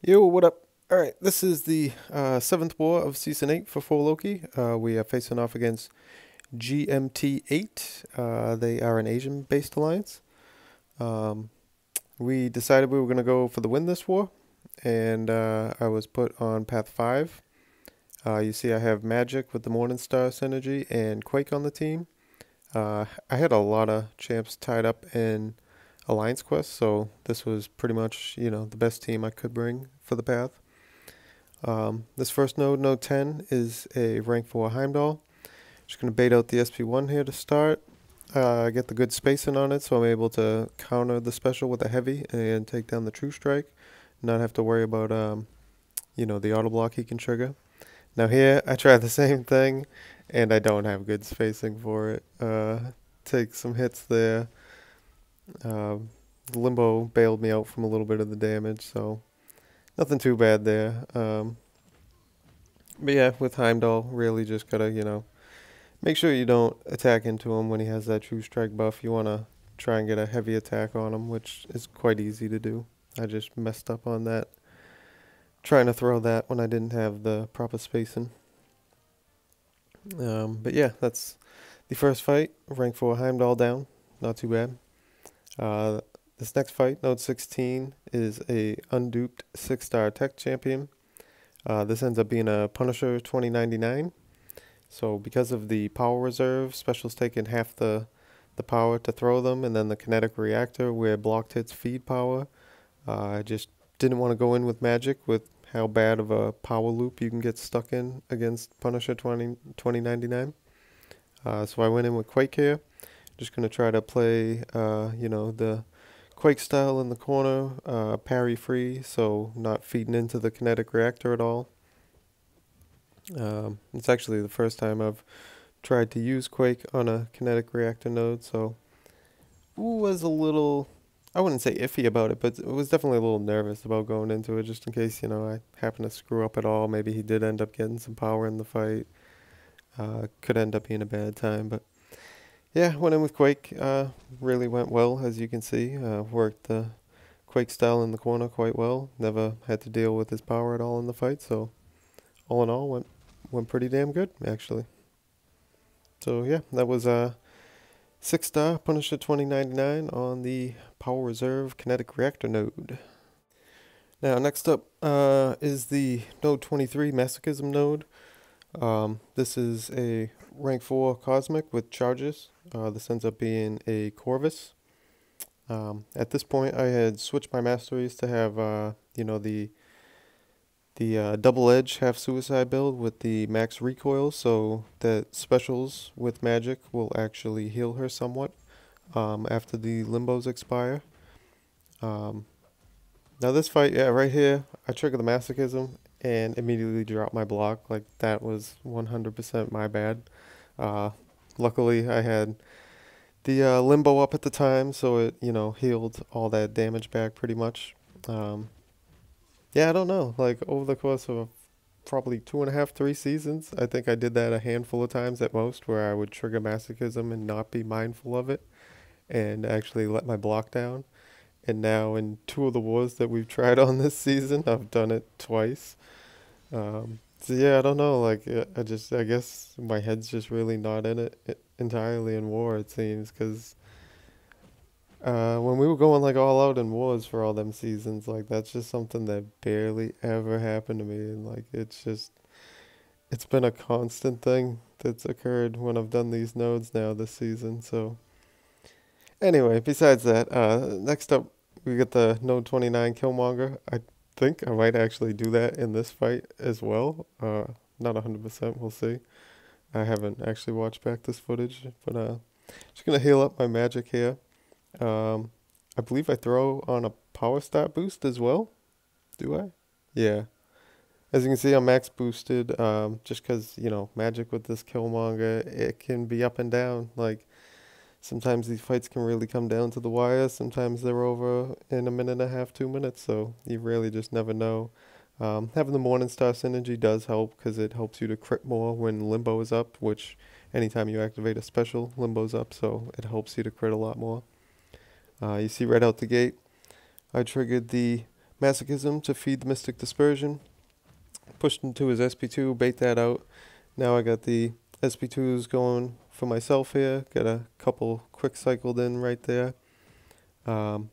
Yo, what up? Alright, this is the 7th war of Season 8 for 4 Loki. We are facing off against GMT8. They are an Asian-based alliance. Um, we decided we were going to go for the win this war, and I was put on Path 5. You see I have Magic with the Morningstar synergy and Quake on the team. I had a lot of champs tied up in Alliance Quest, so this was pretty much, the best team I could bring for the path. This first node, node 10, is a rank 4 Heimdall. Just going to bait out the SP1 here to start. I get the good spacing on it, so I'm able to counter the special with a heavy and take down the true strike. Not have to worry about, the auto block he can trigger. Now here, I tried the same thing, and I don't have good spacing for it. Take some hits there. Limbo bailed me out from a little bit of the damage, so nothing too bad there. But yeah, with Heimdall, really just gotta, make sure you don't attack into him when he has that true strike buff. You wanna try and get a heavy attack on him, which is quite easy to do. I just messed up on that, trying to throw that when I didn't have the proper spacing. But yeah, that's the first fight. Rank 4 Heimdall down, not too bad. This next fight, Node 16, is a unduped 6-star tech champion. This ends up being a Punisher 2099. So because of the power reserve, specials taking half the power to throw them, and then the kinetic reactor where blocked hits feed power. I just didn't want to go in with magic with how bad of a power loop you can get stuck in against Punisher 2099. So I went in with Quake here. Just going to try to play, the Quake style in the corner, parry free, so not feeding into the kinetic reactor at all. It's actually the first time I've tried to use Quake on a kinetic reactor node, so was a little, I wouldn't say iffy about it, but it was definitely a little nervous about going into it, just in case, I happen to screw up at all. Maybe he did end up getting some power in the fight. Could end up being a bad time, but yeah, went in with Quake. Really went well, as you can see. Worked the Quake style in the corner quite well. Never had to deal with his power at all in the fight, so all in all, went pretty damn good, actually. So yeah, that was 6-star Punisher 2099 on the Power Reserve Kinetic Reactor node. Now, next up is the Node 23 Masochism node. This is a rank 4 Cosmic with charges. This ends up being a Corvus. At this point, I had switched my masteries to have, the double edge half suicide build with the max recoil, so that specials with magic will actually heal her somewhat after the limbos expire. Now this fight, yeah, right here, I trigger the masochism and immediately drop my block. Like, that was 100% my bad. Luckily, I had the limbo up at the time, so it, healed all that damage back pretty much. Yeah, I don't know. Like, over the course of probably 2.5, 3 seasons, I think I did that a handful of times at most, where I would trigger masochism and not be mindful of it, and actually let my block down. And now in 2 of the wars that we've tried on this season, I've done it twice. So yeah, I don't know. Like, I guess my head's just really not in it entirely in war, it seems, because when we were going like all out in wars for all them seasons, like, that's just something that barely ever happened to me, and like it's been a constant thing that's occurred when I've done these nodes now this season. So anyway, besides that, next up we get the Node 29 Killmonger. I think I might actually do that in this fight as well. Not 100%, we'll see. I haven't actually watched back this footage, but just gonna heal up my magic here. I believe I throw on a power stat boost as well. Do I? Yeah. As you can see, I'm max boosted, just because, magic with this Killmonger, it can be up and down. Like, sometimes these fights can really come down to the wire. Sometimes they're over in a minute and a half, 2 minutes, so you really just never know. Having the Morningstar synergy does help, because it helps you to crit more when Limbo is up, which anytime you activate a special, Limbo's up, so it helps you to crit a lot more. You see right out the gate, I triggered the Masochism to feed the Mystic Dispersion. Pushed into his SP2, bait that out. Now I got the SP2s going for myself here. Got a couple quick cycled in right there. In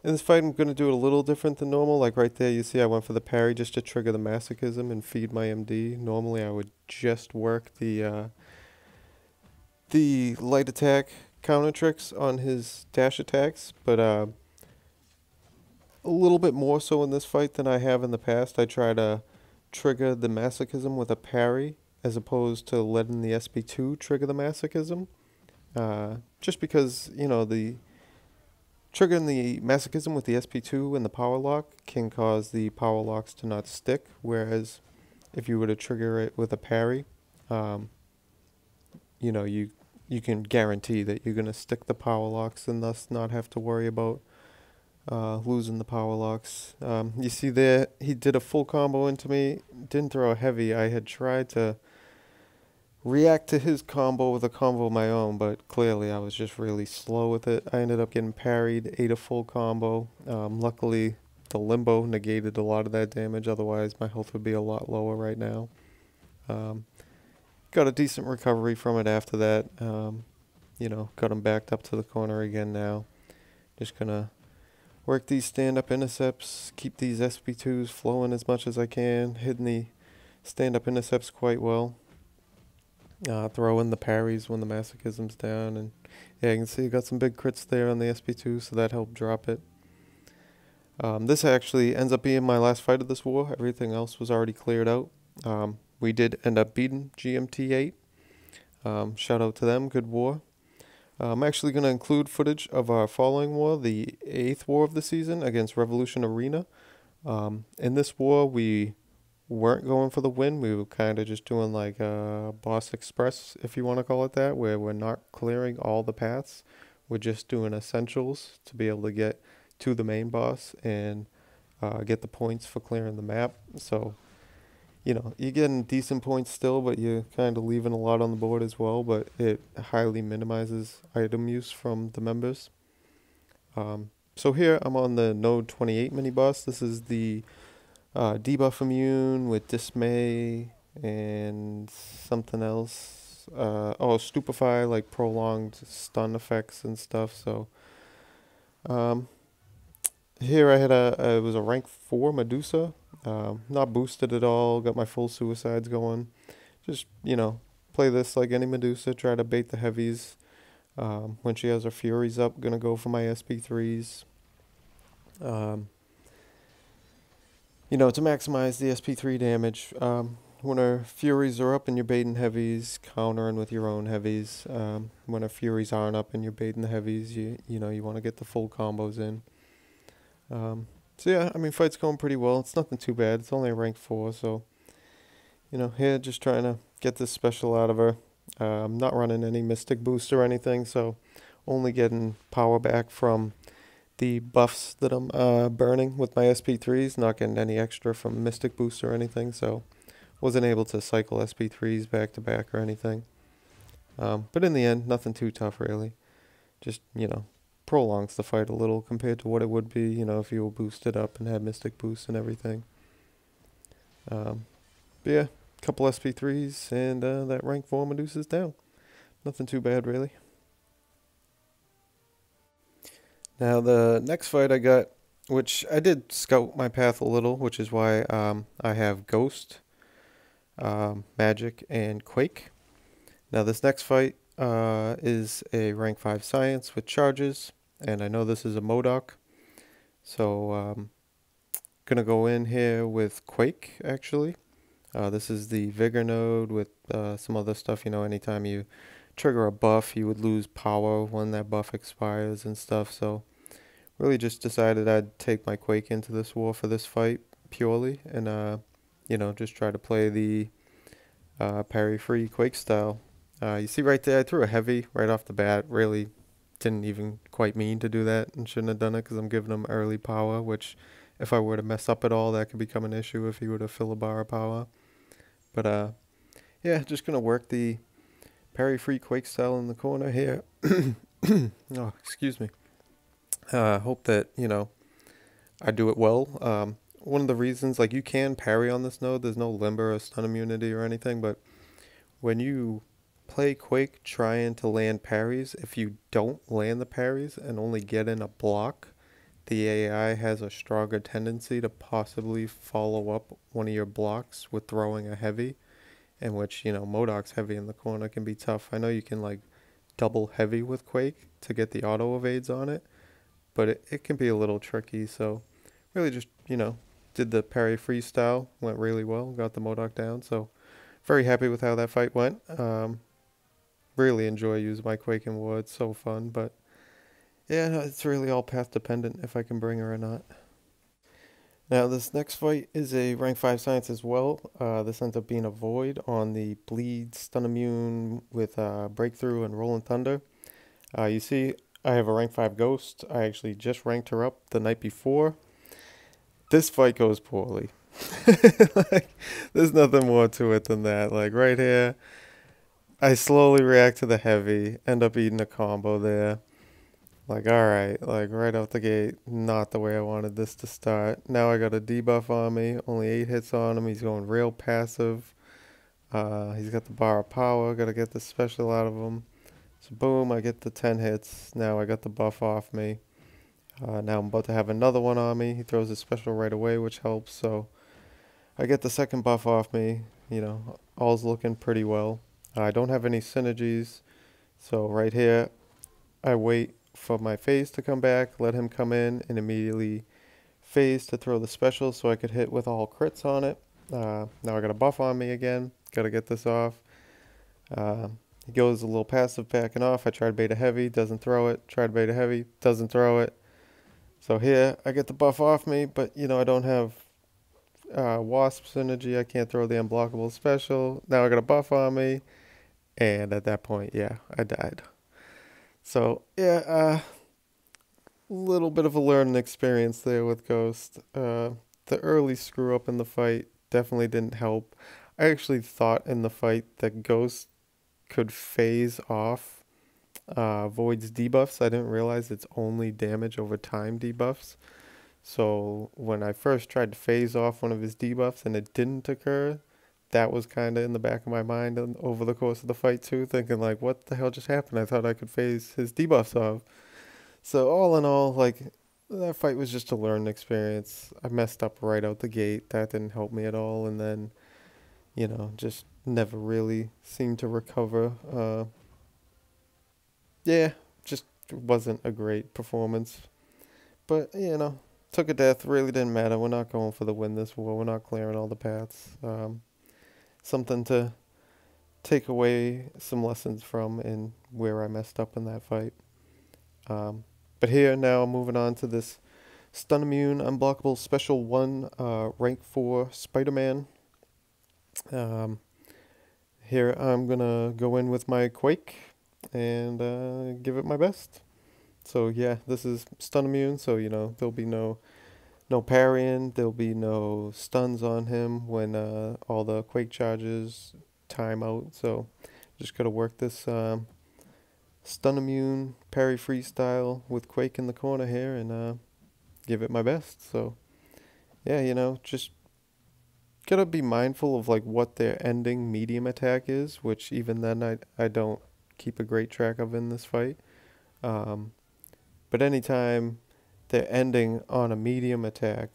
this fight, I'm going to do it a little different than normal. Like right there, you see I went for the parry just to trigger the Masochism and feed my MD. Normally, I would just work the light attack counter tricks on his dash attacks, but a little bit more so in this fight than I have in the past. I try to trigger the Masochism with a parry as opposed to letting the SP2 trigger the Masochism. Just because, you know, the triggering the Masochism with the SP2 and the power lock can cause the power locks to not stick, whereas if you were to trigger it with a parry, you know, you can guarantee that you're going to stick the power locks and thus not have to worry about losing the power locks. You see there, he did a full combo into me, didn't throw a heavy. I had tried to react to his combo with a combo of my own, but clearly I was just really slow with it. I ended up getting parried, ate a full combo. Luckily, the limbo negated a lot of that damage, otherwise my health would be a lot lower right now. Got a decent recovery from it after that. You know, got him backed up to the corner again now. Just gonna work these stand-up intercepts, keep these SP2s flowing as much as I can, hitting the stand-up intercepts quite well. Throw in the parries when the Masochism's down, and yeah, you can see I got some big crits there on the SP2, so that helped drop it. This actually ends up being my last fight of this war. Everything else was already cleared out. We did end up beating GMT8. Shout out to them, good war. I'm actually going to include footage of our following war, the 8th war of the season against Revolution Arena. In this war, we weren't going for the win. We were kind of just doing like a boss express, if you want to call it that, where we're not clearing all the paths. We're just doing essentials to be able to get to the main boss and get the points for clearing the map. So, you know, you're getting decent points still, but you're kind of leaving a lot on the board as well, but it highly minimizes item use from the members. So here I'm on the Node 28 mini boss. This is the debuff immune with dismay and something else. Oh, stupefy, like prolonged stun effects and stuff. So here I had it was a rank 4 Medusa. Not boosted at all, got my full suicides going. Just, you know, play this like any Medusa, try to bait the heavies. When she has her furies up, gonna go for my SP3s. You know, to maximize the SP3 damage. When her furies are up and you're baiting heavies, countering with your own heavies. When her furies aren't up and you're baiting the heavies, you know, you want to get the full combos in. So yeah, I mean, fight's going pretty well. It's nothing too bad. It's only a rank 4, so, you know, here just trying to get this special out of her. I'm not running any Mystic Boost or anything, so only getting power back from the buffs that I'm burning with my SP3s, not getting any extra from Mystic Boost or anything, so wasn't able to cycle SP3s back to back or anything. But in the end, nothing too tough really. Just, you know, prolongs the fight a little compared to what it would be, you know, if you were boosted up and had Mystic Boost and everything. But yeah, couple SP3s and that rank 4 Medusa's down. Nothing too bad really. Now the next fight I got, which I did scout my path a little, which is why I have Ghost, Magic, and Quake. Now this next fight is a rank 5 Science with charges, and I know this is a MODOK, so gonna go in here with Quake actually. This is the Vigor node with some other stuff, you know, anytime you trigger a buff, you would lose power when that buff expires and stuff, so really just decided I'd take my Quake into this war for this fight purely, and you know, just try to play the parry-free Quake style. You see right there, I threw a heavy right off the bat, really didn't even quite mean to do that and shouldn't have done it because I'm giving him early power, which if I were to mess up at all, that could become an issue if he were to fill a bar of power. But yeah, just gonna work the parry-free Quake style in the corner here. Oh, excuse me. Hope that, you know, I do it well. One of the reasons, like you can parry on this node, there's no limber or stun immunity or anything, but when you play Quake trying to land parries, if you don't land the parries and only get in a block, the AI has a stronger tendency to possibly follow up one of your blocks with throwing a heavy, in which, Modoc's heavy in the corner can be tough. I know you can like double heavy with Quake to get the auto evades on it, but it can be a little tricky. So really just, did the parry freestyle, went really well, got the Modoc down. So very happy with how that fight went. Really enjoy using my Quake and War. It's so fun, but yeah, no, it's really all path dependent if I can bring her or not. Now this next fight is a rank 5 science as well. This ends up being a void on the bleed, stun immune with breakthrough and rolling thunder. You see I have a rank 5 ghost. I actually just ranked her up the night before. This fight goes poorly. Like, there's nothing more to it than that. Like right here, I slowly react to the heavy, end up eating a combo there. Like, alright, like right out the gate, not the way I wanted this to start. Now I got a debuff on me, only 8 hits on him, he's going real passive. He's got the bar of power, gotta get the special out of him. So boom, I get the 10 hits, now I got the buff off me. Now I'm about to have another one on me, he throws his special right away, which helps, so I get the second buff off me, all's looking pretty well. I don't have any synergies, so right here, I wait for my phase to come back, let him come in, and immediately phase to throw the special so I could hit with all crits on it. Now I got a buff on me again, gotta get this off. He goes a little passive backing off. I tried beta heavy, doesn't throw it. Tried beta heavy, doesn't throw it. So here I get the buff off me, but I don't have wasp synergy. I can't throw the unblockable special. Now I got a buff on me, and at that point, yeah, I died. So yeah, little bit of a learning experience there with Ghost. The early screw up in the fight definitely didn't help. I actually thought in the fight that Ghost could phase off Void's debuffs. I didn't realize it's only damage over time debuffs. So when I first tried to phase off one of his debuffs and it didn't occur, that was kind of in the back of my mind over the course of the fight too, thinking like, what the hell just happened? I thought I could phase his debuffs off. So all in all, like, that fight was just a learning experience. I messed up right out the gate. That didn't help me at all. And then, just never really seemed to recover. Yeah, just wasn't a great performance. But, took a death. Really didn't matter. We're not going for the win this war. We're not clearing all the paths. Something to take away some lessons from and where I messed up in that fight. But here now, moving on to this stun immune unblockable special 1 rank 4 Spider-Man. Here I'm gonna go in with my Quake and give it my best. So yeah, this is stun immune, so there'll be no parrying, there'll be no stuns on him when all the Quake charges time out. So just gotta work this stun immune parry freestyle with Quake in the corner here and give it my best. So yeah, just gotta be mindful of like what their ending medium attack is, which even then I don't keep a great track of in this fight. But anytime they're ending on a medium attack,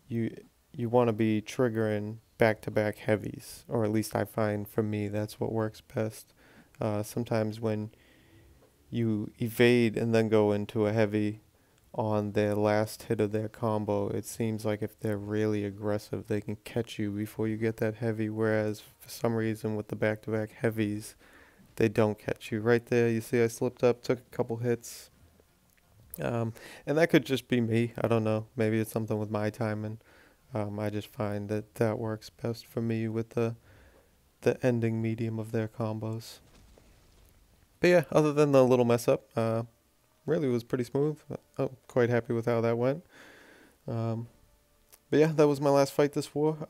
you want to be triggering back-to-back heavies, or at least I find for me that's what works best. Sometimes when you evade and then go into a heavy on their last hit of their combo, it seems like if they're really aggressive, they can catch you before you get that heavy, whereas for some reason with the back-to-back heavies, they don't catch you. Right there, you see I slipped up, took a couple hits. And that could just be me. I don't know. Maybe it's something with my timing. I just find that works best for me with the ending medium of their combos. But yeah, other than the little mess up, really was pretty smooth. I'm quite happy with how that went. But yeah, that was my last fight this war.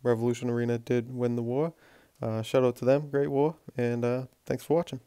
Revolution Arena did win the war. Shout out to them, great war, and thanks for watching.